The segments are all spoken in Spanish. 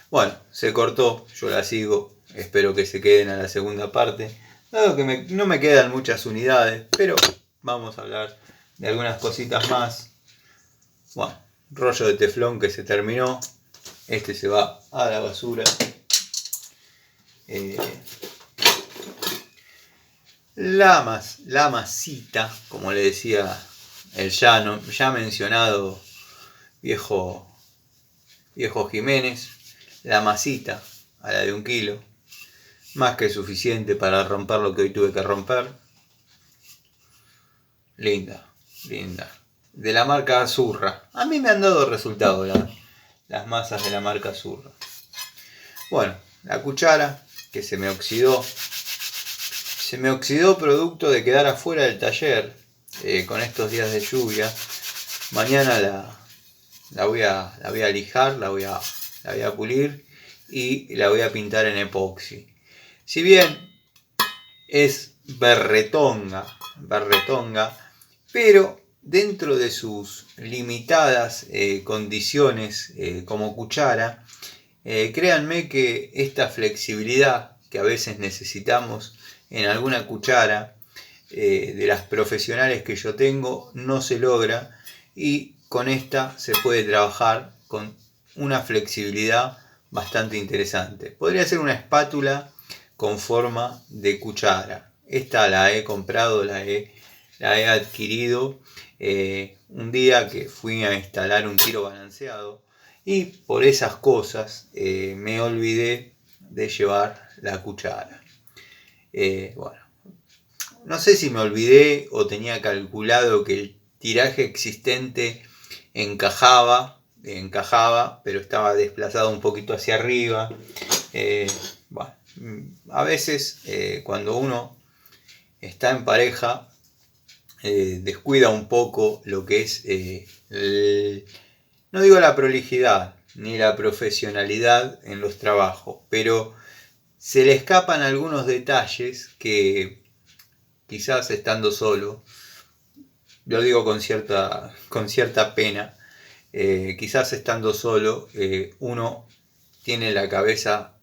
Bueno, se cortó, yo la sigo, espero que se queden a la segunda parte. Dado que no me quedan muchas unidades, pero vamos a hablar de algunas cositas más. Bueno, rollo de teflón que se terminó, este se va a la basura. La masita, como le decía el ya mencionado viejo Jiménez, la masita a la de 1 kilo, más que suficiente para romper lo que hoy tuve que romper. Linda. De la marca Azurra. A mí me han dado resultado las masas de la Marca Azurra. Bueno, la cuchara que se me oxidó producto de quedar afuera del taller con estos días de lluvia. Mañana la voy a lijar, la voy a pulir y la voy a pintar en epoxi. Si bien es berretonga, pero dentro de sus limitadas condiciones como cuchara, créanme que esta flexibilidad que a veces necesitamos en alguna cuchara de las profesionales que yo tengo no se logra, y con esta se puede trabajar con una flexibilidad bastante interesante. Podría ser una espátula con forma de cuchara. Esta la he comprado, la he adquirido un día que fui a instalar un tiro balanceado, y por esas cosas me olvidé de llevar la cuchara. Bueno, no sé si me olvidé o tenía calculado que el tiraje existente encajaba, pero estaba desplazado un poquito hacia arriba. Bueno, a veces cuando uno está en pareja descuida un poco lo que es no digo la prolijidad ni la profesionalidad en los trabajos, pero se le escapan algunos detalles que quizás estando solo, lo digo con cierta pena, quizás estando solo uno tiene la cabeza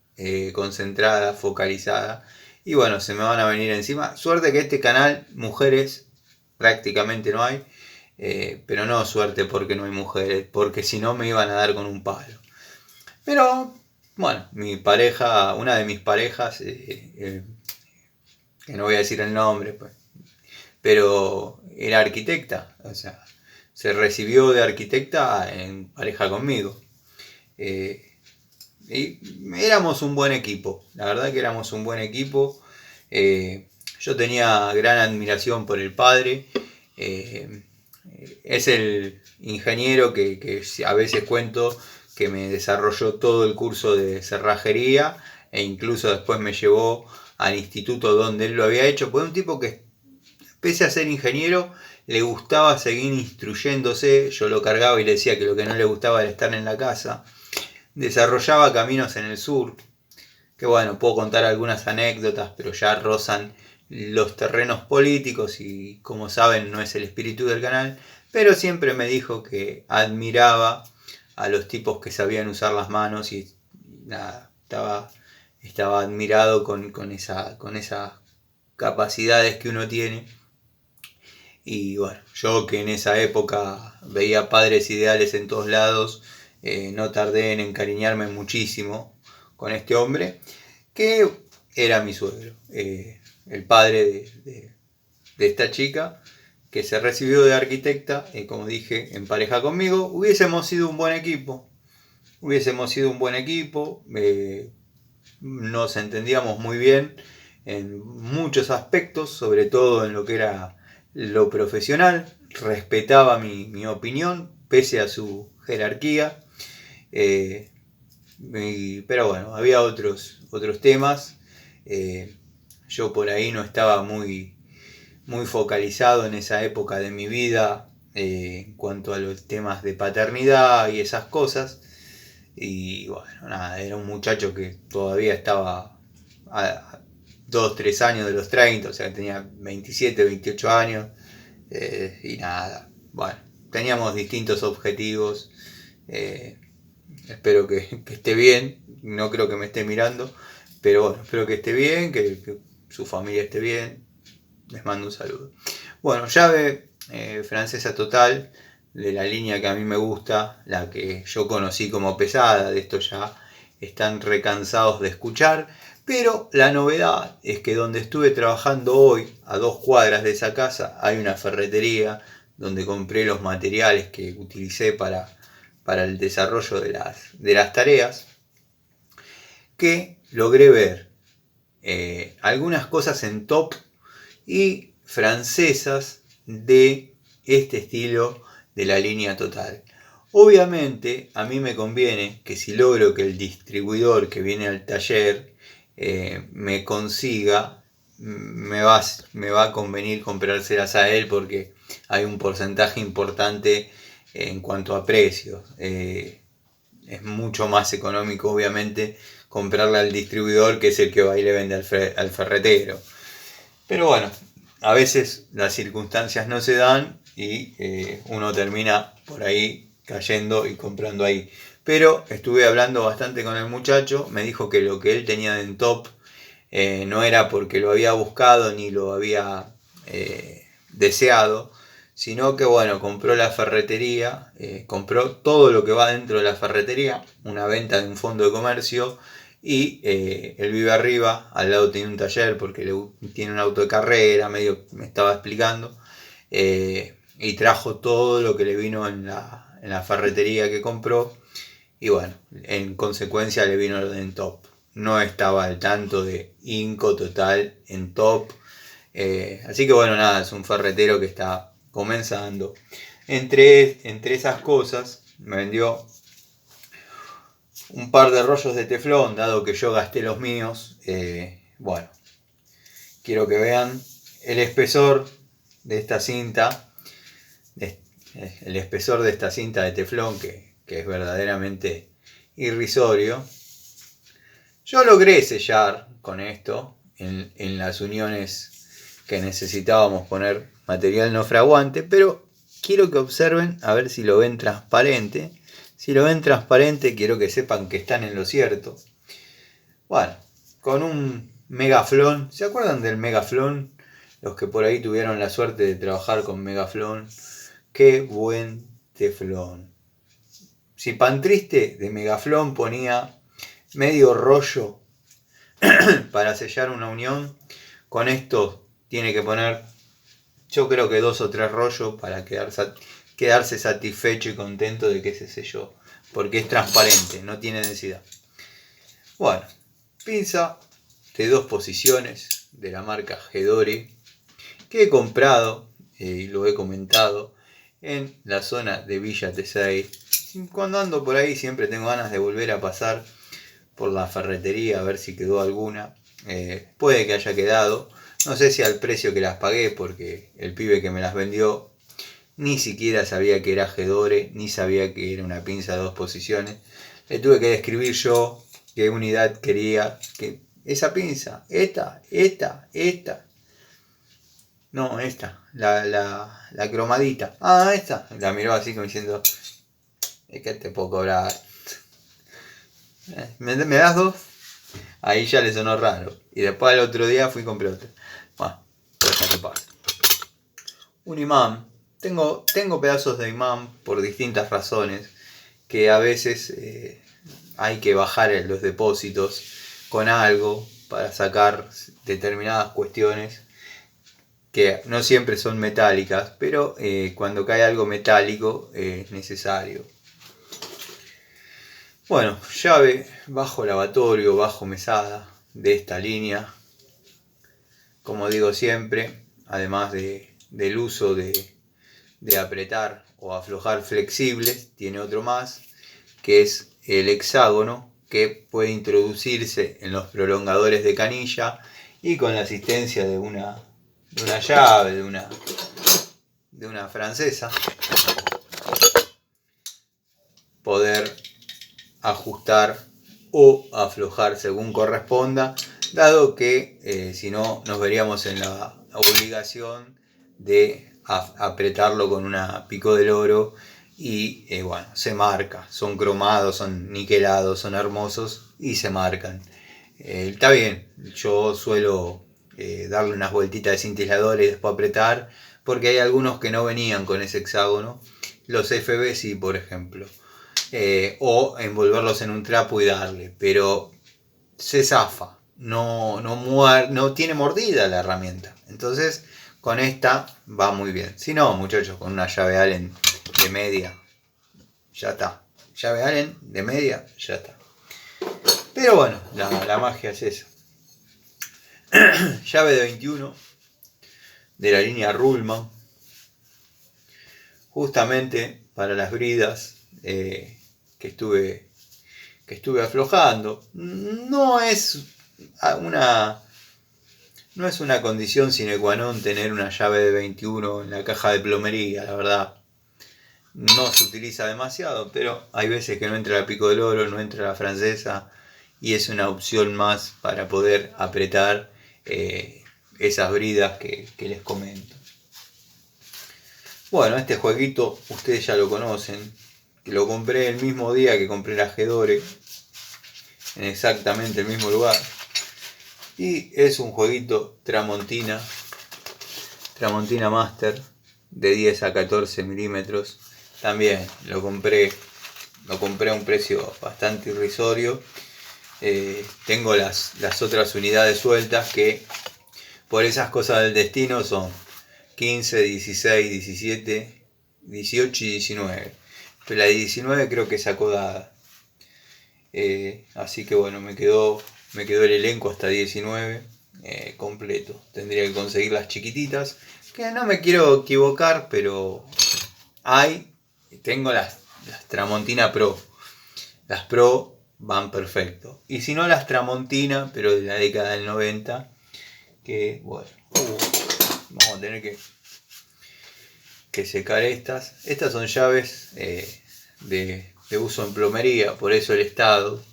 concentrada, focalizada, y bueno, se me van a venir encima. Suerte que este canal, mujeres prácticamente no hay, pero no suerte porque no hay mujeres, porque si no me iban a dar con un palo. Pero bueno, mi pareja, una de mis parejas, que no voy a decir el nombre, pues, pero era arquitecta, o sea, se recibió de arquitecta en pareja conmigo. Y éramos un buen equipo, la verdad que éramos un buen equipo. Yo tenía gran admiración por el padre. Es el ingeniero que a veces cuento que me desarrolló todo el curso de cerrajería, e incluso después me llevó al instituto donde él lo había hecho. Fue un tipo que, pese a ser ingeniero, le gustaba seguir instruyéndose. Yo lo cargaba y le decía que lo que no le gustaba era estar en la casa. Desarrollaba caminos en el sur, que bueno, puedo contar algunas anécdotas, pero ya rozan los terrenos políticos y, como saben, no es el espíritu del canal. Pero siempre me dijo que admiraba a los tipos que sabían usar las manos, y nada, estaba admirado con esas capacidades que uno tiene. Y bueno, yo que en esa época veía padres ideales en todos lados, no tardé en encariñarme muchísimo con este hombre, que era mi suegro, el padre de esta chica, que se recibió de arquitecta, como dije, en pareja conmigo. Hubiésemos sido un buen equipo, nos entendíamos muy bien en muchos aspectos, sobre todo en lo que era lo profesional. Respetaba mi opinión, pese a su jerarquía. Pero bueno, había otros temas. Yo por ahí no estaba muy focalizado en esa época de mi vida en cuanto a los temas de paternidad y esas cosas. Y bueno, nada, era un muchacho que todavía estaba a 2-3 años de los 30, o sea, tenía 27, 28 años. Y nada, bueno, teníamos distintos objetivos. espero que esté bien, no creo que me esté mirando, pero bueno, espero que esté bien, que su familia esté bien. Les mando un saludo. Bueno, llave francesa total, de la línea que a mí me gusta, la que yo conocí como pesada, de esto ya están recansados de escuchar, pero la novedad es que donde estuve trabajando hoy, a 2 cuadras de esa casa, hay una ferretería donde compré los materiales que utilicé para el desarrollo de las tareas, que logré ver algunas cosas en top y francesas de este estilo de la línea total. Obviamente a mí me conviene que si logro que el distribuidor que viene al taller me consiga, me va a convenir comprárselas a él porque hay un porcentaje importante en cuanto a precios. Es mucho más económico obviamente comprarla al distribuidor, que es el que va y le vende al ferretero. Pero bueno, a veces las circunstancias no se dan y uno termina por ahí cayendo y comprando ahí. Pero estuve hablando bastante con el muchacho, me dijo que lo que él tenía en top no era porque lo había buscado ni lo había deseado, sino que bueno, compró la ferretería, compró todo lo que va dentro de la ferretería, una venta de un fondo de comercio, y él vive arriba, al lado tiene un taller porque tiene un auto de carrera, medio me estaba explicando, y trajo todo lo que le vino en la ferretería que compró, y bueno, en consecuencia le vino lo de en top. No estaba al tanto de Inco Total en top. Así que bueno, nada, es un ferretero que está comenzando. Entre esas cosas, me vendió un par de rollos de teflón, dado que yo gasté los míos. Bueno, quiero que vean el espesor de esta cinta. El espesor de esta cinta de teflón que es verdaderamente irrisorio. Yo logré sellar con esto en las uniones que necesitábamos poner material no fraguante, pero quiero que observen a ver si lo ven transparente. Si lo ven transparente, quiero que sepan que están en lo cierto. Bueno, con un Megaflon, ¿se acuerdan del Megaflon? Los que por ahí tuvieron la suerte de trabajar con Megaflon. ¡Qué buen teflón! Si Pantriste de Megaflon ponía medio rollo para sellar una unión, con esto tiene que poner, yo creo que 2 o 3 rollos para quedarse satisfecho y contento de que se selló, porque es transparente, no tiene densidad. Bueno, pinza de 2 posiciones de la marca Hedore, que he comprado y lo he comentado en la zona de Villa Tesey. Cuando ando por ahí siempre tengo ganas de volver a pasar por la ferretería a ver si quedó alguna. Puede que haya quedado, no sé si al precio que las pagué, porque el pibe que me las vendió ni siquiera sabía que era Hedore, ni sabía que era una pinza de 2 posiciones. Le tuve que describir yo qué unidad quería, que esa pinza, esta. No, esta, la cromadita. Ah, esta. La miró así como diciendo, es que te puedo cobrar. ¿Me das 2? Ahí ya le sonó raro. Y después al otro día fui y compré otra. Bueno, cosa que pasa. Un imán. Tengo pedazos de imán por distintas razones. Que a veces hay que bajar los depósitos con algo para sacar determinadas cuestiones que no siempre son metálicas, pero cuando cae algo metálico es necesario. Bueno, llave bajo lavatorio, bajo mesada de esta línea. Como digo siempre, además del uso de apretar o aflojar flexibles, tiene otro más, que es el hexágono, que puede introducirse en los prolongadores de canilla y con la asistencia de una llave, de una francesa, poder ajustar o aflojar según corresponda, dado que si no nos veríamos en la obligación de apretarlo con una pico del oro y bueno, se marca, son cromados, son niquelados, son hermosos y se marcan. Está bien, yo suelo darle unas vueltitas de cintilador y después apretar, porque hay algunos que no venían con ese hexágono, los FB sí, por ejemplo, o envolverlos en un trapo y darle, pero se zafa, no tiene mordida la herramienta, entonces con esta va muy bien. Si no, muchachos, con una llave Allen de media, ya está. Llave Allen de media, ya está. Pero bueno, la magia es esa. Llave de 21 de la línea Ruhlmann, justamente para las bridas que estuve aflojando. No es una condición sine qua non tener una llave de 21 en la caja de plomería, la verdad. No se utiliza demasiado, pero hay veces que no entra la pico del oro, no entra la francesa, y es una opción más para poder apretar esas bridas que les comento. Bueno, este jueguito ustedes ya lo conocen, que lo compré el mismo día que compré la Gedore, en exactamente el mismo lugar, y es un jueguito Tramontina Master de 10 a 14 milímetros. También lo compré a un precio bastante irrisorio. Tengo las otras unidades sueltas que por esas cosas del destino son 15, 16, 17, 18 y 19. Pero la de 19 creo que sacó dada. Así que bueno, me quedó el elenco hasta 19 completo. Tendría que conseguir las chiquititas, que no me quiero equivocar, pero tengo las Tramontina Pro. Las Pro van perfecto. Y si no, las Tramontina, pero de la década del 90, que bueno, vamos a tener que secar estas. Estas son llaves de uso en plomería, por eso el estado.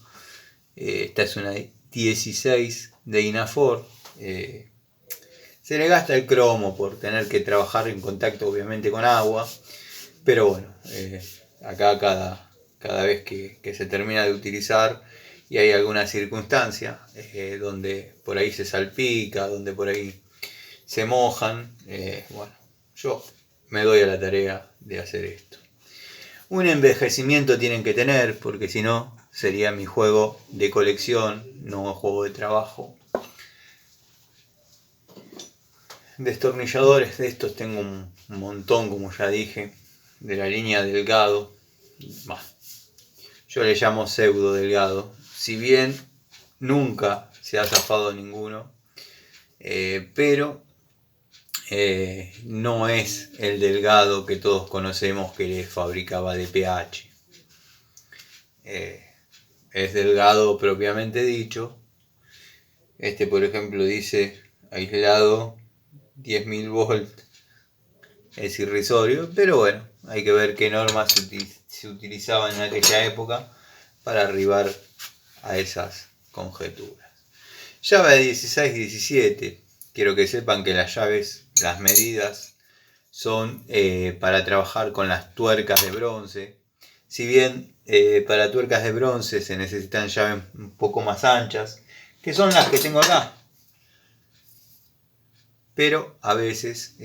Esta es una 16 de Inafor. Se le gasta el cromo por tener que trabajar en contacto obviamente con agua, pero bueno, acá cada vez que se termina de utilizar y hay alguna circunstancia donde por ahí se salpica, donde por ahí se mojan, bueno, yo me doy a la tarea de hacer esto. Un envejecimiento tienen que tener, porque si no sería mi juego de colección, no juego de trabajo. Destornilladores de estos tengo un montón, como ya dije, de la línea Delgado. Yo le llamo pseudo Delgado, si bien nunca se ha zafado ninguno, pero no es el Delgado que todos conocemos que le fabricaba DPH. Es Delgado propiamente dicho. Este, por ejemplo, dice aislado 10.000 volts. Es irrisorio, pero bueno, hay que ver qué normas se utilizaban en aquella época para arribar a esas conjeturas. Llave de 16 y 17. Quiero que sepan que las llaves, las medidas, son para trabajar con las tuercas de bronce. Si bien para tuercas de bronce se necesitan llaves un poco más anchas, que son las que tengo acá. Pero a veces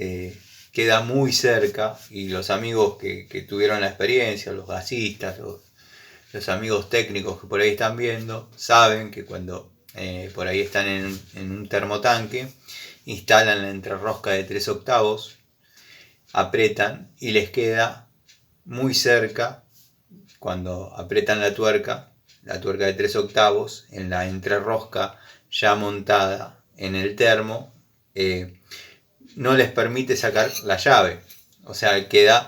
queda muy cerca y los amigos que tuvieron la experiencia, los gasistas, los amigos técnicos que por ahí están viendo, saben que cuando por ahí están en un termotanque, instalan la entrerrosca de 3/8, apretan y les queda muy cerca cuando apretan la tuerca de 3/8 en la entrerrosca ya montada en el termo, no les permite sacar la llave, o sea, queda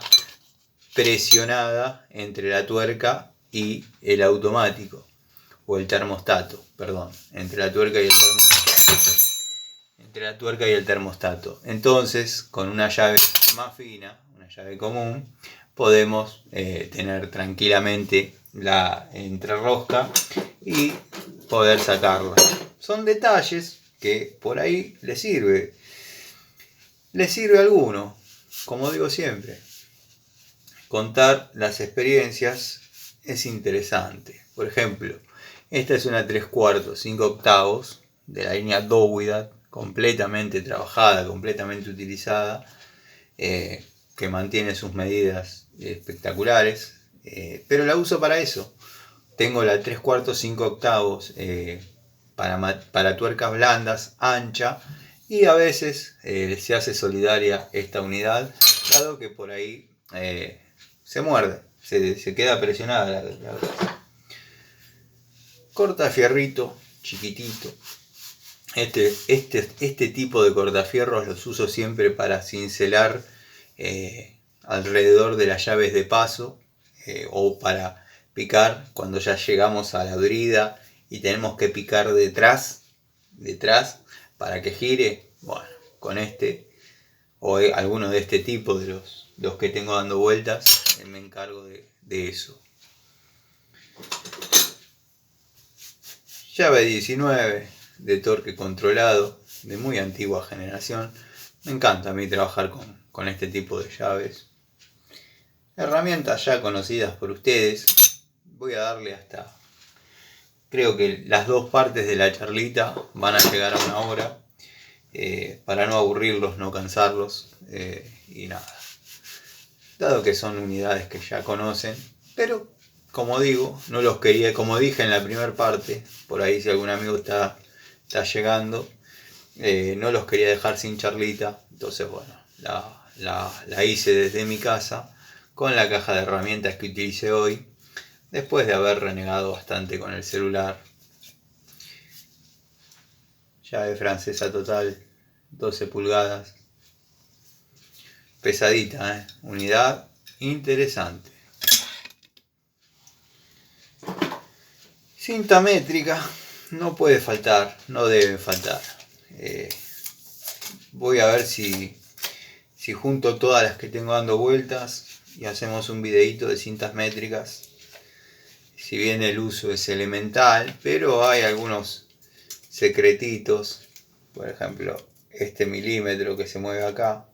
presionada entre la tuerca y el automático, o el termostato, perdón, entre la tuerca y el termostato. Entonces, con una llave más fina, una llave común, podemos tener tranquilamente la entrerrosca y poder sacarla. Son detalles que por ahí les sirve a alguno, como digo siempre. contar las experiencias es interesante. Por ejemplo, esta es una 3/4, 5/8 de la línea Douwidat, completamente trabajada, completamente utilizada, que mantiene sus medidas espectaculares, pero la uso para eso. Tengo la 3/4, 5/8 para tuercas blandas, ancha, y a veces se hace solidaria esta unidad, dado que por ahí se muerde, se queda presionada la cortafierrito chiquitito. Este tipo de cortafierros los uso siempre para cincelar alrededor de las llaves de paso, o para picar cuando ya llegamos a la brida y tenemos que picar detrás para que gire. Bueno, con este o alguno de este tipo de los que tengo dando vueltas, me encargo de eso. Llave 19 de torque controlado, de muy antigua generación. Me encanta a mí trabajar con este tipo de llaves. Herramientas ya conocidas por ustedes. Voy a darle hasta... Creo que las dos partes de la charlita van a llegar a 1 hora. Para no aburrirlos, no cansarlos. Y nada. Dado que son unidades que ya conocen. Pero, como digo, no los quería... Como dije en la primera parte, por ahí si algún amigo está llegando, no los quería dejar sin charlita. Entonces, bueno, la hice desde mi casa con la caja de herramientas que utilicé hoy, después de haber renegado bastante con el celular. Llave francesa total, 12 pulgadas. Pesadita, unidad interesante. Cinta métrica, no puede faltar, no debe faltar. Voy a ver si junto todas las que tengo dando vueltas y hacemos un videito de cintas métricas. Si bien el uso es elemental, pero hay algunos secretitos. Por ejemplo, este milímetro que se mueve acá.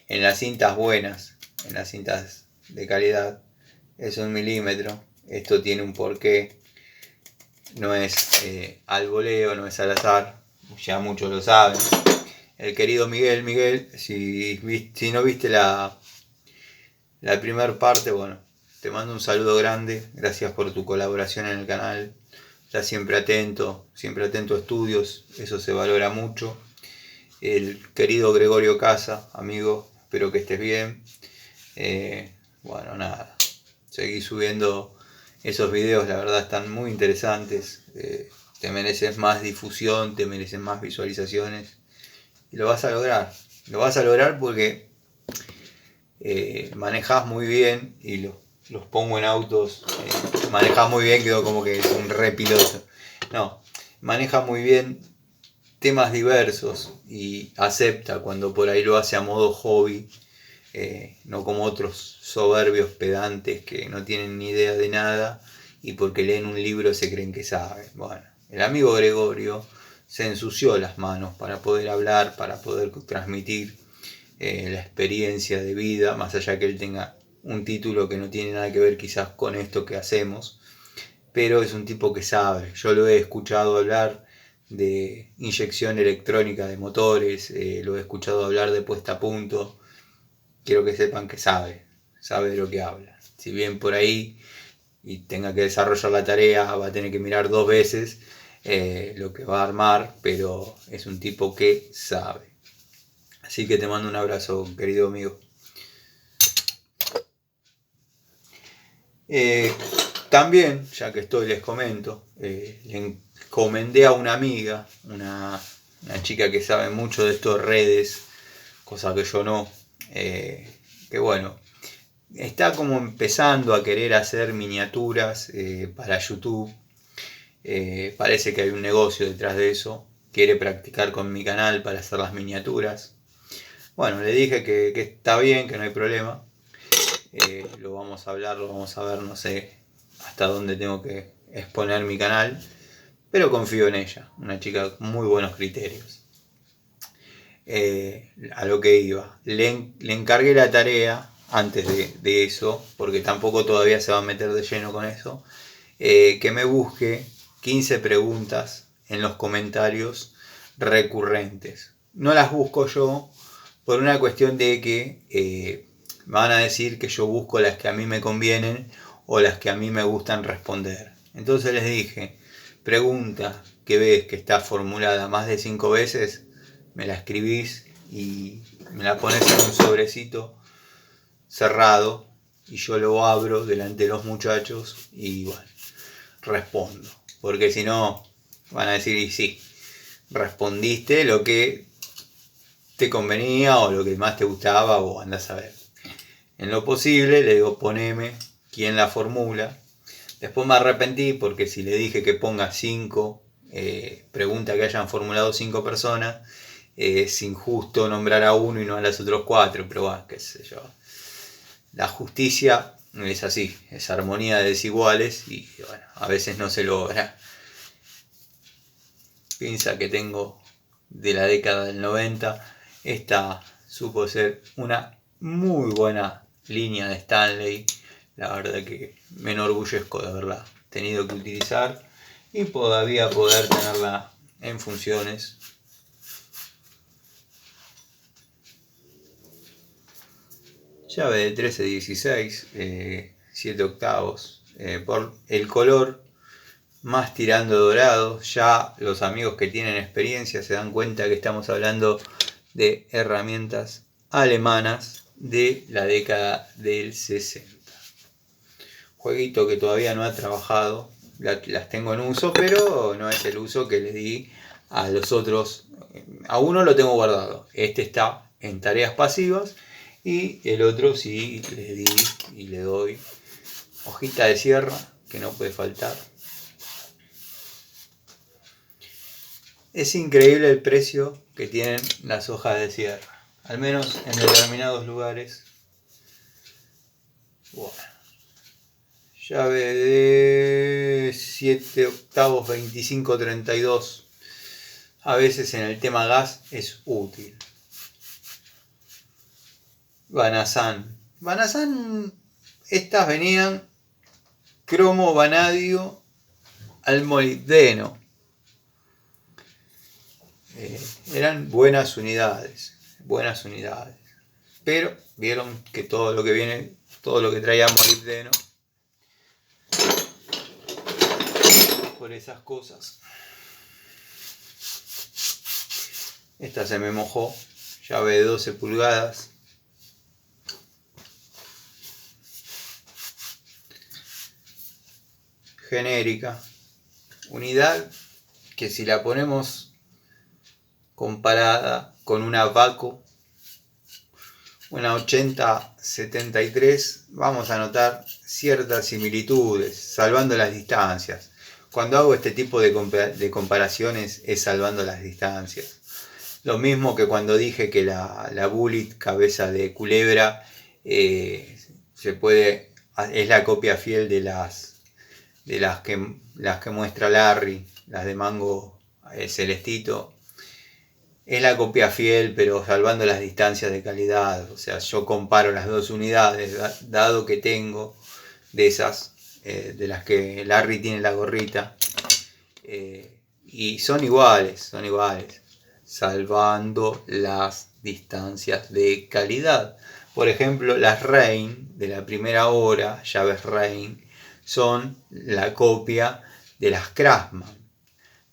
En las cintas buenas, en las cintas de calidad, es 1 milímetro. Esto tiene un porqué. No es al voleo, no es al azar. Ya muchos lo saben. El querido Miguel, si no viste la primera parte, bueno, te mando un saludo grande. Gracias por tu colaboración en el canal. Ya siempre atento a estudios, eso se valora mucho. El querido Gregorio Casa, amigo, espero que estés bien. Bueno, nada, seguí subiendo esos videos, la verdad están muy interesantes. Te mereces más difusión, te mereces más visualizaciones. Y lo vas a lograr porque manejás muy bien y los pongo en autos. Manejás muy bien, quedó como que es un re piloto. No, maneja muy bien temas diversos y acepta cuando por ahí lo hace a modo hobby, no como otros soberbios pedantes que no tienen ni idea de nada y porque leen un libro se creen que saben. Bueno, el amigo Gregorio se ensució las manos para poder hablar, para poder transmitir la experiencia de vida, más allá que él tenga un título que no tiene nada que ver quizás con esto que hacemos, pero es un tipo que sabe. Yo lo he escuchado hablar de inyección electrónica de motores, lo he escuchado hablar de puesta a punto. Quiero que sepan que sabe de lo que habla. Si bien por ahí y tenga que desarrollar la tarea, va a tener que mirar 2 veces lo que va a armar, pero es un tipo que sabe. Así que te mando un abrazo, querido amigo. También, ya que estoy, les comento, le encomendé a una amiga, una chica que sabe mucho de estos redes, cosa que yo no, que bueno, está como empezando a querer hacer miniaturas para YouTube. Parece que hay un negocio detrás de eso. Quiere practicar con mi canal para hacer las miniaturas. Bueno, le dije que está bien, que no hay problema. Lo vamos a hablar, lo vamos a ver, no sé hasta dónde tengo que exponer mi canal, pero confío en ella, una chica con muy buenos criterios. A lo que iba, le encargué la tarea antes de eso, porque tampoco todavía se va a meter de lleno con eso, que me busque 15 preguntas en los comentarios recurrentes. No las busco yo por una cuestión de que me van a decir que yo busco las que a mí me convienen o las que a mí me gustan responder. Entonces les dije, pregunta que ves que está formulada más de 5 veces, me la escribís y me la pones en un sobrecito cerrado y yo lo abro delante de los muchachos y bueno, respondo. Porque si no, van a decir, y sí, respondiste lo que te convenía o lo que más te gustaba o andás a ver. En lo posible le digo, poneme quién la formula. Después me arrepentí porque si le dije que ponga 5 preguntas que hayan formulado 5 personas, es injusto nombrar a uno y no a las otros 4, pero bueno, qué sé yo. La justicia es así, es armonía de desiguales y bueno, a veces no se logra. Piensa que tengo de la década del 90, esta supo ser una muy buena línea de Stanley, la verdad que me enorgullezco de haberla tenido que utilizar y todavía poder tenerla en funciones. Llave de 13-16, 7 octavos, por el color más tirando dorado. Ya los amigos que tienen experiencia se dan cuenta que estamos hablando de herramientas alemanas de la década del 60. Jueguito que todavía no ha trabajado, las tengo en uso, pero no es el uso que le di a los otros. A uno lo tengo guardado, este está en tareas pasivas y el otro sí le di y le doy hojita de sierra que no puede faltar. Es increíble el precio que tienen las hojas de sierra, al menos en determinados lugares. Bueno, llave de 7 octavos 25-32. A veces en el tema gas es útil. Banazán. Banazán, estas venían cromo, vanadio al molibdeno. Eran buenas unidades. Pero vieron que todo lo que viene, todo lo que traía molibdeno, por esas cosas. Esta se me mojó, llave de 12 pulgadas. Genérica. Unidad que si la ponemos comparada con una Vaco, una 8073, vamos a notar ciertas similitudes, salvando las distancias. Cuando hago este tipo de comparaciones es salvando las distancias. Lo mismo que cuando dije que la Bullet cabeza de culebra es la copia fiel de las que muestra Larry, las de mango celestito. Es la copia fiel, pero salvando las distancias de calidad. O sea, yo comparo las dos unidades, dado que tengo de esas, de las que Larry tiene la gorrita, y son iguales, salvando las distancias de calidad. Por ejemplo, las Reign de la primera hora, llaves Reign, son la copia de las Craftsman,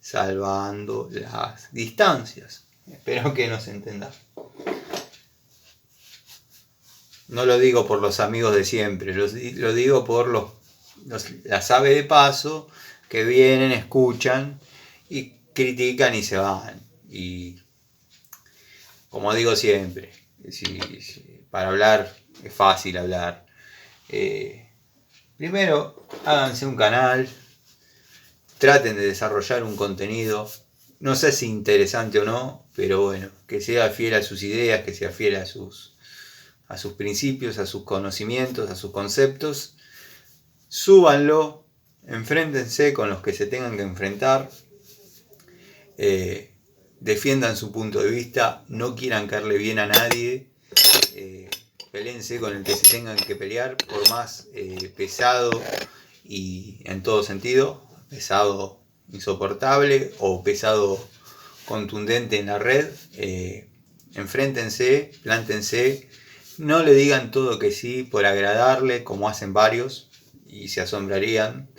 salvando las distancias. Espero que nos entendan. No lo digo por los amigos de siempre, lo digo por las aves de paso que vienen, escuchan y critican y se van. Y como digo siempre, para hablar es fácil hablar. Primero, háganse un canal, traten de desarrollar un contenido, no sé si interesante o no, pero bueno, que sea fiel a sus ideas, que sea fiel a sus principios, a sus conocimientos, a sus conceptos. Súbanlo, enfréntense con los que se tengan que enfrentar, defiendan su punto de vista, no quieran caerle bien a nadie, Peléense con el que se tengan que pelear, por más pesado y en todo sentido, pesado insoportable o pesado contundente en la red, enfréntense, plántense, no le digan todo que sí por agradarle, como hacen varios, y se asombrarían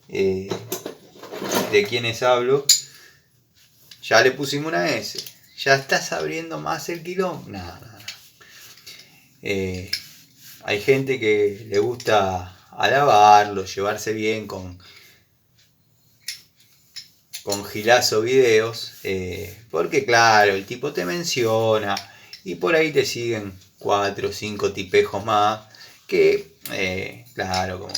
de quienes hablo. Ya le pusimos una S, ya estás abriendo más el quilombo. Nada. Hay gente que le gusta alabarlo, llevarse bien con Gilazo Videos, porque claro, el tipo te menciona y por ahí te siguen 4 o 5 tipejos más que, claro, como...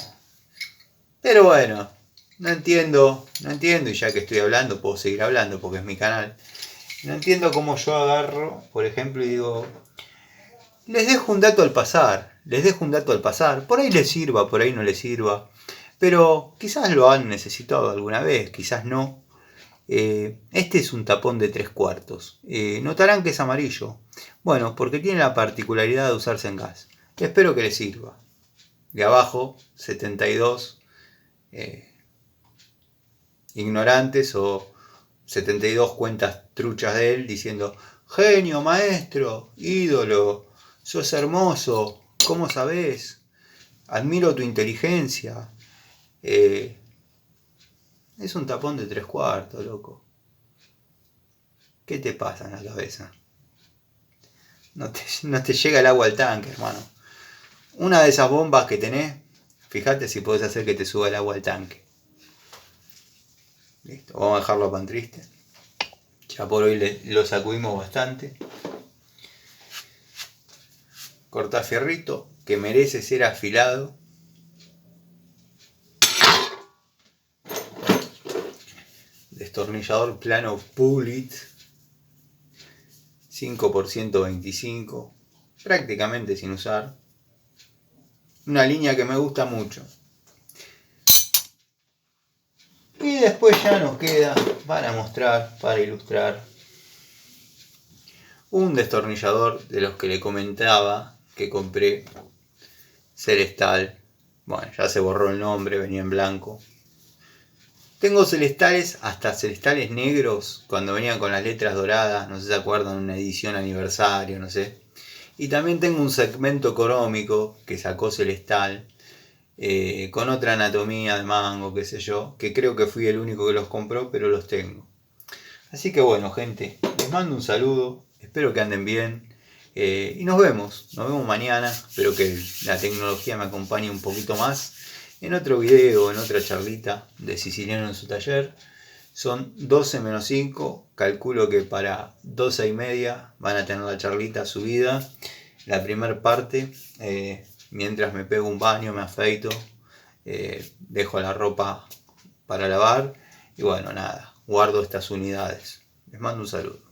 Pero bueno, no entiendo, y ya que estoy hablando, puedo seguir hablando porque es mi canal. No entiendo cómo yo agarro, por ejemplo, y digo, les dejo un dato al pasar, por ahí les sirva, por ahí no les sirva, pero quizás lo han necesitado alguna vez, quizás no. Este es un tapón de 3/4. Notarán que es amarillo. Bueno, porque tiene la particularidad de usarse en gas. Espero que les sirva. De abajo, 72 ignorantes o 72 cuentas truchas de él diciendo: genio, maestro, ídolo, sos hermoso, ¿cómo sabés? Admiro tu inteligencia. Es un tapón de 3/4, loco. ¿Qué te pasa en la cabeza? No te llega el agua al tanque, hermano. Una de esas bombas que tenés, fíjate si podés hacer que te suba el agua al tanque. Listo, vamos a dejarlo pan triste. Ya por hoy lo sacudimos bastante. Cortá fierrito, que merece ser afilado. Destornillador plano Pulit 5x125, prácticamente sin usar. Una línea que me gusta mucho. Y después ya nos queda para mostrar, para ilustrar, un destornillador de los que le comentaba que compré, Celestal. Bueno, ya se borró el nombre, venía en blanco. Tengo Celestales, hasta Celestales negros, cuando venían con las letras doradas, no sé si se acuerdan, una edición aniversario, no sé. Y también tengo un segmento crómico que sacó Celestal, con otra anatomía de mango, qué sé yo, que creo que fui el único que los compró, pero los tengo. Así que bueno, gente, les mando un saludo, espero que anden bien, y nos vemos mañana. Espero que la tecnología me acompañe un poquito más en otro video, en otra charlita de Siciliano en su taller. Son 12 menos 5, calculo que para 12:30 van a tener la charlita subida, la primera parte. Mientras me pego un baño, me afeito, dejo la ropa para lavar y bueno, nada, guardo estas unidades. Les mando un saludo.